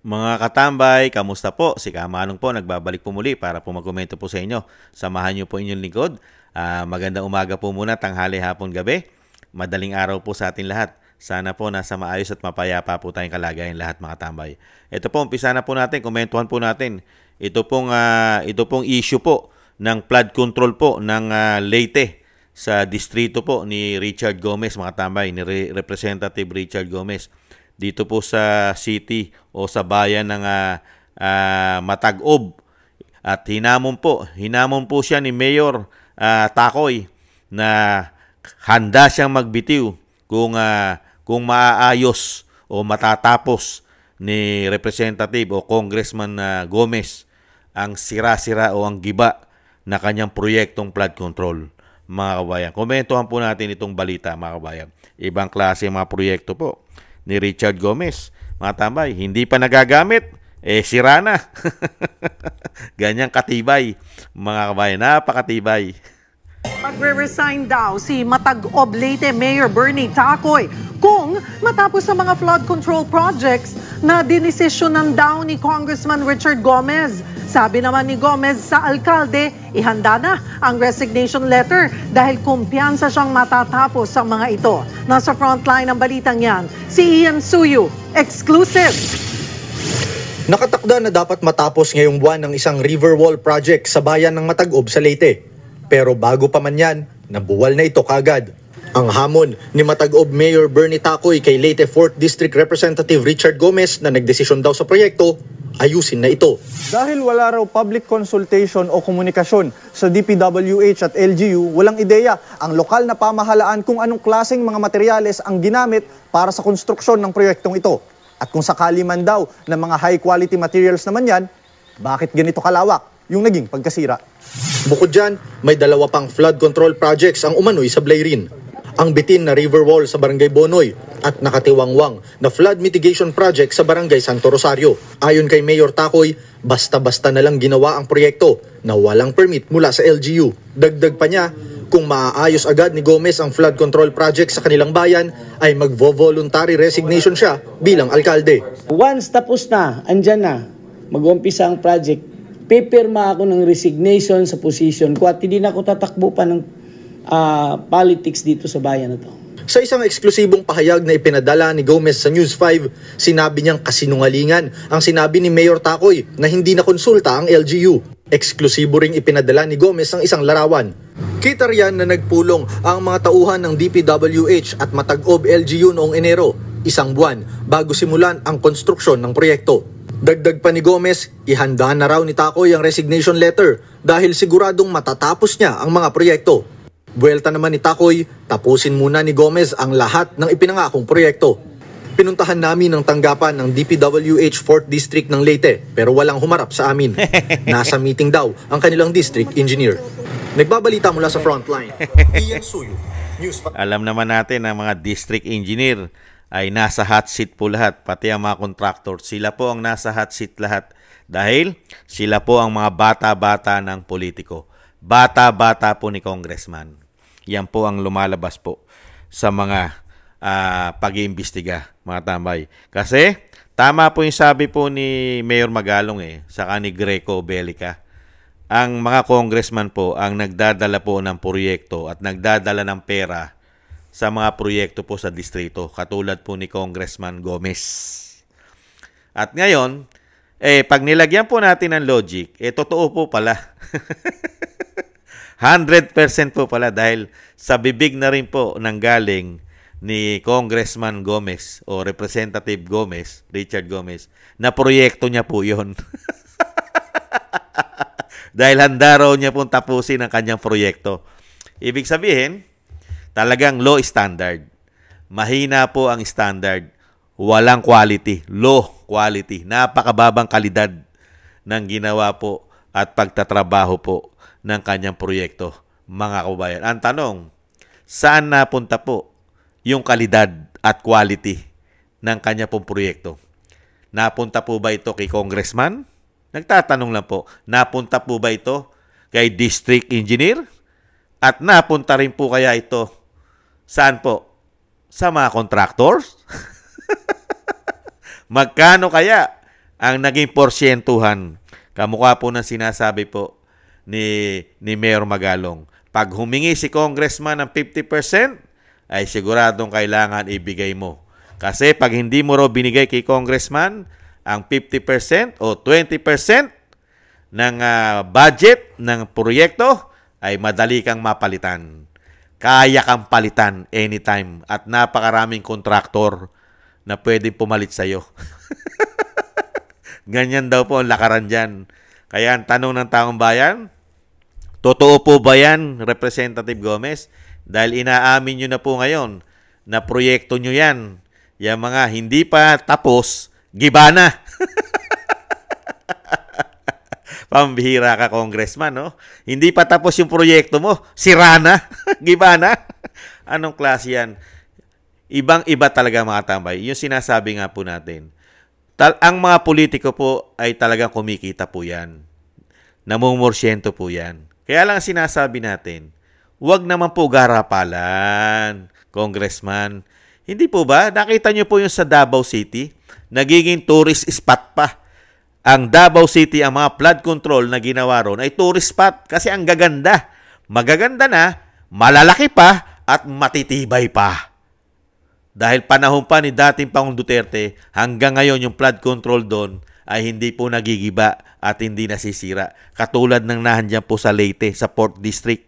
Mga katambay, kamusta po? Si Kamanong po, nagbabalik po muli para po magkomento po sa inyo. Samahan niyo po inyong lingkod. Magandang umaga po muna, tanghali, hapon, gabi. Madaling araw po sa atin lahat. Sana po nasa maayos at mapayapa po tayong kalagayan lahat mga tambay. Ito po, umpisa na po natin, komentuhan po natin. Ito pong issue po ng flood control po ng Leyte sa distrito po ni Richard Gomez mga tambay, ni Representative Richard Gomez. Dito po sa city o sa bayan ng Matag-ob. At hinamon po siya ni Mayor Takoy na handa siyang magbitiw kung maaayos o matatapos ni Representative o Congressman Gomez ang sira-sira o ang giba na kanyang proyektong flood control. Mga kabayan, komentuhan po natin itong balita mga kabayan. Ibang klase mga proyekto po ni Richard Gomez. Mga tambay, hindi pa nagagamit, sira na. Ganyang katibay, mga kabayan, napakatibay. Magre-resign daw si Matag-ob Leyte Mayor Bernie Takoy kung matapos sa mga flood control projects na dinesisyonan daw ni Congressman Richard Gomez. Sabi naman ni Gomez sa alkalde, ihanda na ang resignation letter dahil kumpiyansa siyang matatapos sa mga ito. Nasa frontline ng balitang yan, si Ian Suyu, exclusive. Nakatakda na dapat matapos ngayong buwan ng isang river wall project sa bayan ng Matag-ob sa Leyte. Pero bago pa man yan, nabuwal na ito kagad. Ang hamon ni Matag-ob Mayor Bernie Takoy kay Leyte 4th District Representative Richard Gomez na nagdesisyon daw sa proyekto, ayusin na ito. Dahil wala raw public consultation o komunikasyon sa DPWH at LGU, walang ideya ang lokal na pamahalaan kung anong klaseng mga materyales ang ginamit para sa konstruksyon ng proyektong ito. At kung sakali man daw ng mga high quality materials naman yan, bakit ganito kalawak yung naging pagkasira? Bukod dyan, may dalawa pang flood control projects ang umano'y sa Blairin. Ang bitin na river wall sa Barangay Bonoy at nakatiwangwang na flood mitigation project sa Barangay Santo Rosario. Ayon kay Mayor Takoy, basta-basta na lang ginawa ang proyekto na walang permit mula sa LGU. Dagdag pa niya, kung maaayos agad ni Gomez ang flood control project sa kanilang bayan, ay magvo-voluntary resignation siya bilang alkalde. Once tapos na, andyan na, mag-umpisa ang project, pipirma ako ng resignation sa position ko at hindi na ako tatakbo pa ng politics dito sa bayan na to. Sa isang eksklusibong pahayag na ipinadala ni Gomez sa News 5, sinabi niyang kasinungalingan ang sinabi ni Mayor Takoy na hindi na konsulta ang LGU. Eksklusibo ring ipinadala ni Gomez ang isang larawan. Kita riyan na nagpulong ang mga tauhan ng DPWH at Matag-ob LGU noong Enero, isang buwan bago simulan ang konstruksyon ng proyekto. Dagdag pa ni Gomez, ihanda na raw ni Takoy ang resignation letter dahil siguradong matatapos niya ang mga proyekto. Buwelta naman ni Takoy, tapusin muna ni Gomez ang lahat ng ipinangakong proyekto. Pinuntahan namin ang tanggapan ng DPWH 4th District ng Leyte pero walang humarap sa amin. Nasa meeting daw ang kanilang district engineer. Nagbabalita mula sa frontline, Ian Suyu, News 5. Alam naman natin ang mga district engineer ay nasa hot seat po lahat, pati ang mga contractor. Sila po ang nasa hot seat lahat dahil sila po ang mga bata-bata ng politiko. Bata-bata po ni Congressman. Yan po ang lumalabas po sa mga pag-iimbestiga, mga tambay. Kasi tama po yung sabi po ni Mayor Magalong saka ni Greco Belica. Ang mga congressman po ang nagdadala po ng proyekto at nagdadala ng pera sa mga proyekto po sa distrito, katulad po ni Congressman Gomez. At ngayon, pag nilagyan po natin ng logic, totoo po pala. 100% po pala dahil sa bibig na rin po nanggaling ni Congressman Gomez o Representative Gomez, Richard Gomez, na proyekto niya po yun. Dahil handa raw niya pong tapusin ang kanyang proyekto. Ibig sabihin, talagang low standard. Mahina po ang standard. Walang quality. Low quality. Napakababang kalidad ng ginawa po at pagtatrabaho po ng kanyang proyekto, mga kabayan. Ang tanong, saan napunta po yung kalidad at quality ng kanya pong proyekto? Napunta po ba ito kay Congressman? Nagtatanong lang po, napunta po ba ito kay District Engineer? At napunta rin po kaya ito, saan po? Sa mga contractors? Magkano kaya ang naging porsyentuhan. Kamukha po ng sinasabi po ni Mayor Magalong. Pag humingi si congressman ng 50%, ay siguradong kailangan ibigay mo. Kasi pag hindi mo raw binigay kay congressman ang 50% o 20% ng budget ng proyekto, ay madali kang mapalitan. Kaya kang palitan anytime at napakaraming kontraktor na pwedeng pumalit sa'yo. Ganyan daw po ang lakaran dyan. Kaya ang tanong ng taong bayan, totoo po ba yan, Representative Gomez? Dahil inaamin nyo na po ngayon na proyekto nyo yan. Yung mga hindi pa tapos, giba na. Pambihira ka, congressman, no? Hindi pa tapos yung proyekto mo, sira na, giba na. Anong klase yan? Ibang-iba talaga mga tambay. Yung sinasabi nga po natin. Ang mga politiko po ay talagang kumikita po yan. Namumorsyento po yan. Kaya lang sinasabi natin, huwag naman po garapalan, congressman. Hindi po ba? Nakita nyo po yung sa Davao City, nagiging tourist spot pa. Ang Davao City, ang mga flood control na ginawa ron ay tourist spot kasi ang gaganda. Magaganda na, malalaki pa, at matitibay pa. Dahil panahon pa ni dating Pangulong Duterte, hanggang ngayon yung flood control doon ay hindi po nagigiba at hindi nasisira. Katulad ng nahandyan po sa Leyte, sa Port District,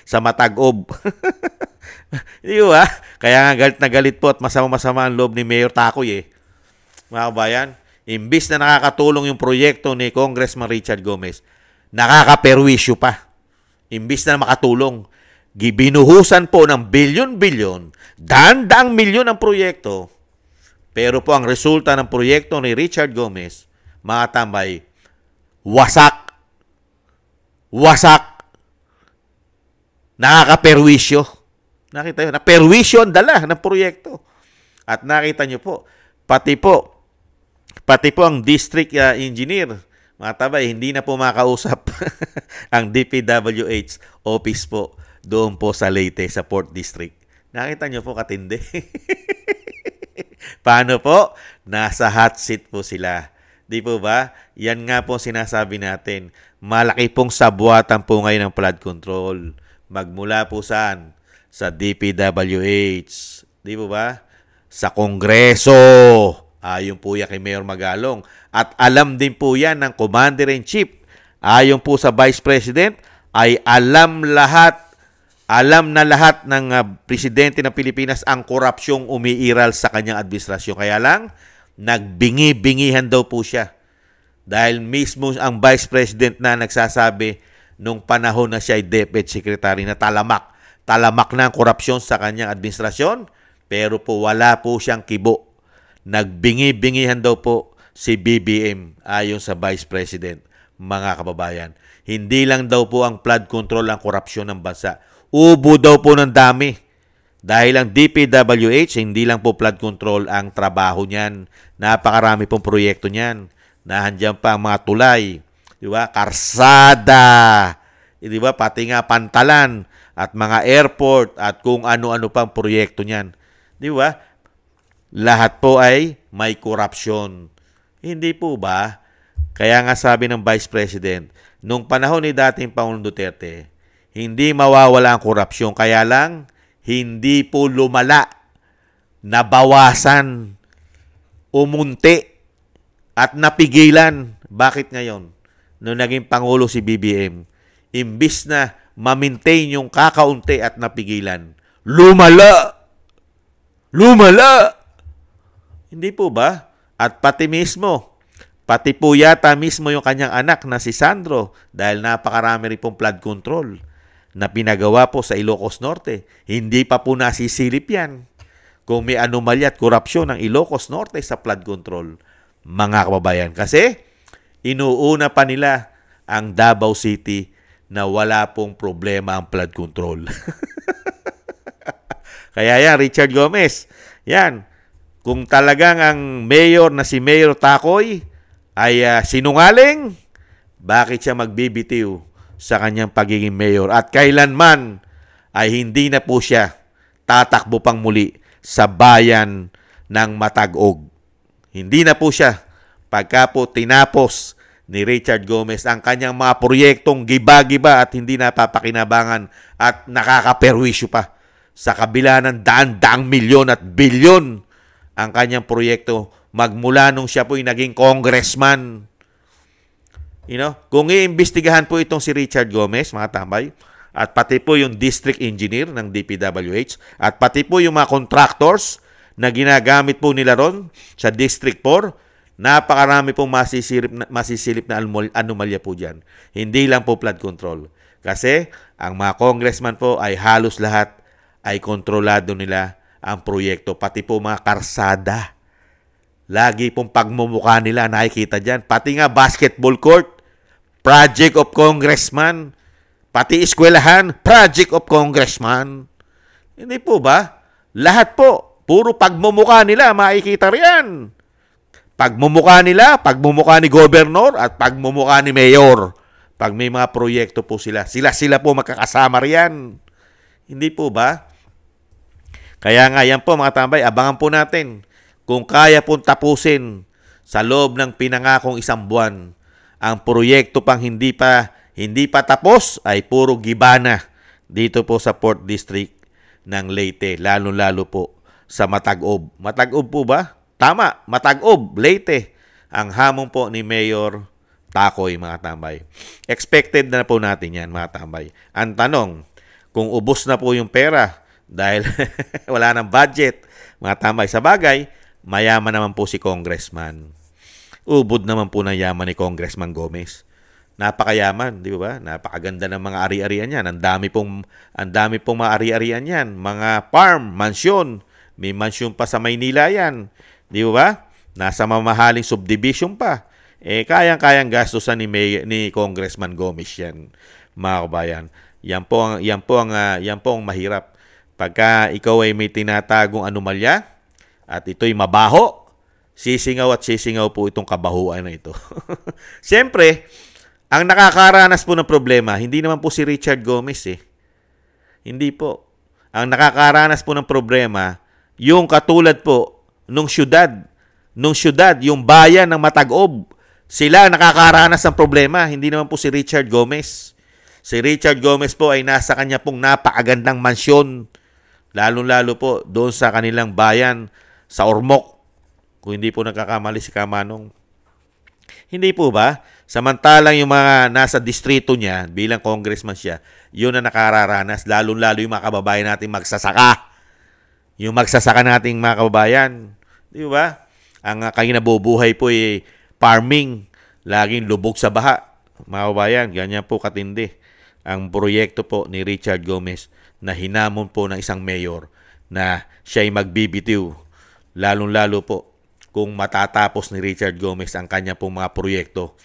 sa Matag-Ob. Di ba? Kaya nga galit na galit po at masama-masama ang loob ni Mayor Takoy Mga kabayan, imbis na nakakatulong yung proyekto ni Congressman Richard Gomez, nakakaperwisyo pa. Imbis na makatulong, gibinuhusan po ng bilyon-bilyon, daan-daang milyon ang proyekto. Pero po ang resulta ng proyekto ni Richard Gomez, mga tambay, wasak. Wasak. Nakakaperwisyo. Nakita nyo, naperwisyo ang dala ng proyekto. At nakita nyo po, pati po ang district engineer, mga tabay, hindi na po makausap ang DPWH office po doon po sa Leyte, sa Port District. Nakita nyo po katindi. Paano po? Nasa hot seat po sila. Di po ba? Yan nga po sinasabi natin. Malaki pong sabuatan po ngayon ng flood control. Magmula po saan? Sa DPWH. Di po ba? Sa Kongreso. Ayon po yan kay Mayor Magalong. At alam din po yan ng Commander-in-Chief. Ayon po sa Vice President, ay alam na lahat ng Presidente ng Pilipinas ang korupsyong umiiral sa kanyang administrasyon. Kaya lang, nagbingi-bingihan daw po siya. Dahil mismo ang Vice President na nagsasabi nung panahon na siya ay Deputy Secretary na talamak na ang korupsyon sa kanyang administrasyon, pero po wala po siyang kibo. Nagbingi-bingihan daw po si BBM ayon sa Vice President, mga kababayan. Hindi lang daw po ang flood control ang korupsyon ng bansa. Ubo daw po ng dami. Dahil ang DPWH, hindi lang po flood control ang trabaho niyan. Napakarami pong proyekto niyan. Nahandyan pa ang mga tulay, di ba? Karsada, di ba? Pati nga pantalan at mga airport at kung ano-ano pang proyekto niyan. Di ba? Lahat po ay may korupsyon. Hindi po ba? Kaya nga sabi ng Vice President, nung panahon ni dating Pangulong Duterte, hindi mawawala ang korupsyon. Kaya lang, hindi po lumala, nabawasan, umunti, at napigilan. Bakit ngayon? Nung naging Pangulo si BBM, imbis na ma-maintain yung kakaunti at napigilan, lumala! Lumala! Hindi po ba? At pati po yata mismo yung kanyang anak na si Sandro, dahil napakarami rin pong flood control na pinagawa po sa Ilocos Norte. Hindi pa po nasisilip yan kung may anomalya at korupsyon ng Ilocos Norte sa flood control, mga kababayan. Kasi inuuna pa nila ang Davao City na wala pong problema ang flood control. Kaya yan, Richard Gomez, yan, kung talagang ang mayor na si Mayor Takoy ay sinungaling, bakit siya magbibitiw sa kanyang pagiging mayor? At kailanman ay hindi na po siya tatakbo pang muli sa bayan ng Matag-Og. Hindi na po siya pagka po tinapos ni Richard Gomez ang kanyang mga proyektong giba-giba at hindi napapakinabangan at nakakaperwisyo pa sa kabila ng daan-daang milyon at bilyon ang kanyang proyekto magmula nung siya po'y naging congressman. Kung iimbestigahan po itong si Richard Gomez, mga tambay, at pati po yung district engineer ng DPWH, at pati po yung mga contractors na ginagamit po nila ron sa District 4, napakarami pong masisilip na anomalya po dyan. Hindi lang po flood control. Kasi ang mga congressman po ay halos lahat ay kontrolado nila ang proyekto, pati po mga karsada. Lagi pong pagmumukha nila nakikita dyan. Pati nga basketball court, project of congressman. Pati eskwelahan, project of congressman. Hindi po ba? Lahat po, puro pagmumukha nila, makikita riyan. Pagmumukha nila, pagmumukha ni gobernador at pagmumukha ni mayor. Pag may mga proyekto po sila po magkakasama riyan. Hindi po ba? Kaya nga yan po mga tambay, abangan po natin kung kaya pong tapusin sa loob ng pinangakong 1 buwan ang proyekto pang hindi pa tapos ay puro gibana dito po sa Port District ng Leyte, lalo-lalo po sa Matag-Ob. Matag-Ob po ba? Tama, Matag-Ob, Leyte. Ang hamon po ni Mayor Takoy, mga tambay. Expected na po natin yan, mga tambay. Ang tanong, kung ubos na po yung pera dahil wala ng budget, mga tambay, sa bagay, mayaman naman po si Congressman. Ubod naman po ng yaman ni Congressman Gomez. Napakayaman, di ba? Napakaganda ng mga ari-arian yan. Ang dami pong mga ari-arian yan. Mga farm, mansyon. May mansyon pa sa Maynila yan. Di ba? Nasa mamahaling subdivision pa. Kayang-kayang gastusan ni Congressman Gomez yan, mga kabayan. Yan po ang mahirap. Pagka ikaw ay may tinatagong anomalya at ito'y mabaho, sisingaw po itong kabahuan na ito. Siyempre, ang nakakaranas po ng problema, hindi naman po si Richard Gomez Hindi po. Ang nakakaranas po ng problema, yung katulad po nung syudad, yung bayan ng Matag-Ob, sila nakakaranas ng problema, hindi naman po si Richard Gomez. Si Richard Gomez po ay nasa kanya pong napakagandang mansyon, lalo-lalo po doon sa kanilang bayan sa Ormoc, kung hindi po nagkakamali si Kamanong. Hindi po ba? Samantalang yung mga nasa distrito niya, bilang congressman siya, yun na nakararanas, lalo-lalo yung mga kababayan natin magsasaka. Yung magsasaka nating mga kababayan. Di ba? Ang kinabubuhay po ay farming, laging lubog sa baha. Mga kababayan, ganyan po katindi ang proyekto po ni Richard Gomez na hinamon po ng isang mayor na siya ay magbibitiw. Lalong-lalo po kung matatapos ni Richard Gomez ang kanya pong mga proyekto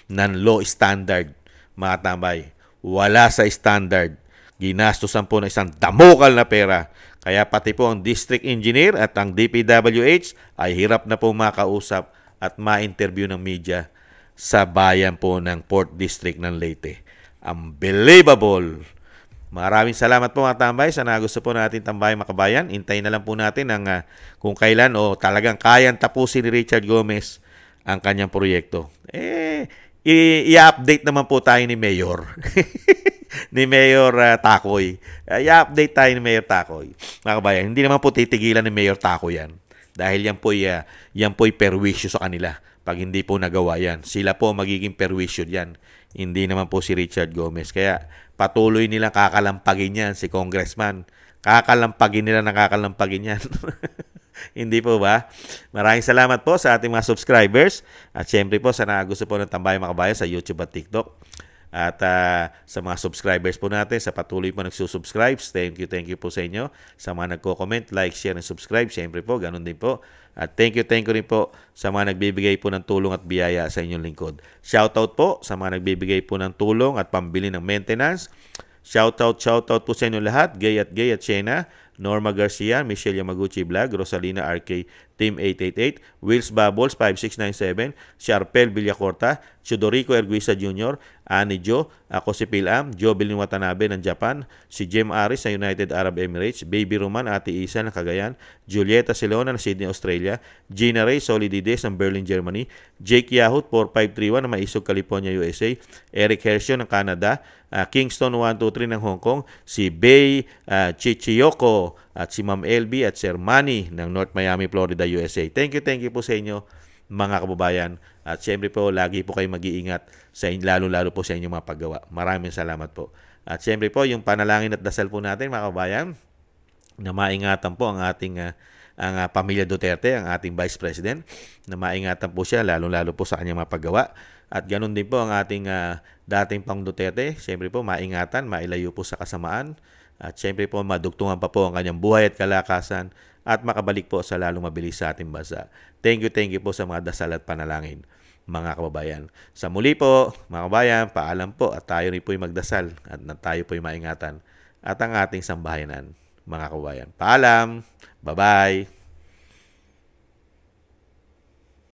ng low standard, mga tambay. Wala sa standard. Ginastusan po ng isang damukal na pera. Kaya pati po ang district engineer at ang DPWH ay hirap na po makausap at ma-interview ng media sa bayan po ng Port District ng Leyte. Unbelievable! Maraming salamat po mga tambay sa nagusto po natin tambay mga kabayan. Hintayin na lang po natin kung kailan o talagang kayang tapusin ni Richard Gomez ang kanyang proyekto. I-update naman po tayo ni Mayor. Ni Mayor Takoy. I-update tayo ni Mayor Takoy. Mga kabayan, hindi naman po titigilan ni Mayor Takoy yan. Dahil yan po'y perwisyo sa kanila. Pag hindi po nagawa yan, sila po magiging perwisyo yan. Hindi naman po si Richard Gomez. Kaya patuloy nilang kakalampagin yan si Congressman. Kakalampagin yan. Hindi po ba? Maraming salamat po sa ating mga subscribers. At syempre po sa gusto po ng Tambayan mga kabayan sa YouTube at TikTok. At sa mga subscribers po natin, sa patuloy po nagsusubscribe, thank you po sa inyo. Sa mga nagko-comment, like, share, and subscribe, syempre po, ganun din po. At thank you rin po sa mga nagbibigay po ng tulong at biyaya sa inyong lingkod. Shoutout po sa mga nagbibigay po ng tulong at pambili ng maintenance. Shoutout po sa inyo lahat. Gay at Shena, Norma Garcia, Michelle Yamaguchi Vlog, Rosalina RK Team 888, Wills Bubbles 5697, Sharpel Villacorta, Chudorico Erguisa Jr., Ani Jo, ako si Pilam, Jovelyn Watanabe ng Japan, si Jem Aris ng United Arab Emirates, Baby Roman, Ate Isa ng Cagayan, Julieta Silona ng Sydney, Australia, Gina Ray Solidides ng Berlin, Germany, Jake Yahut 4531 ng Maisog, California, USA, Eric Hershio ng Canada, Kingston 123 ng Hong Kong, si Bay Chichiyoko at si Ma'am LB at Sir Manny ng North Miami, Florida, USA. Thank you po sa inyo mga kababayan. At syempre po, lagi po kayo mag-iingat sa lalo-lalo po sa inyong mga paggawa. Maraming salamat po. At syempre po, yung panalangin at dasal po natin mga kababayan, na maingatan po ang ating ang pamilya Duterte, ang ating Vice President, na maingatan po siya lalo-lalo po sa kanyang mga paggawa. At ganun din po ang ating dating Pang Duterte, siyempre po maingatan, mailayo po sa kasamaan. At siyempre po madugtungan pa po ang kanyang buhay at kalakasan at makabalik po sa lalong mabilis sa ating bansa. Thank you po sa mga dasal at panalangin mga kababayan. Sa muli po mga kababayan, paalam po at tayo rin po yung magdasal at tayo po yung maingatan at ang ating sambahayanan mga kababayan. Paalam! Bye-bye!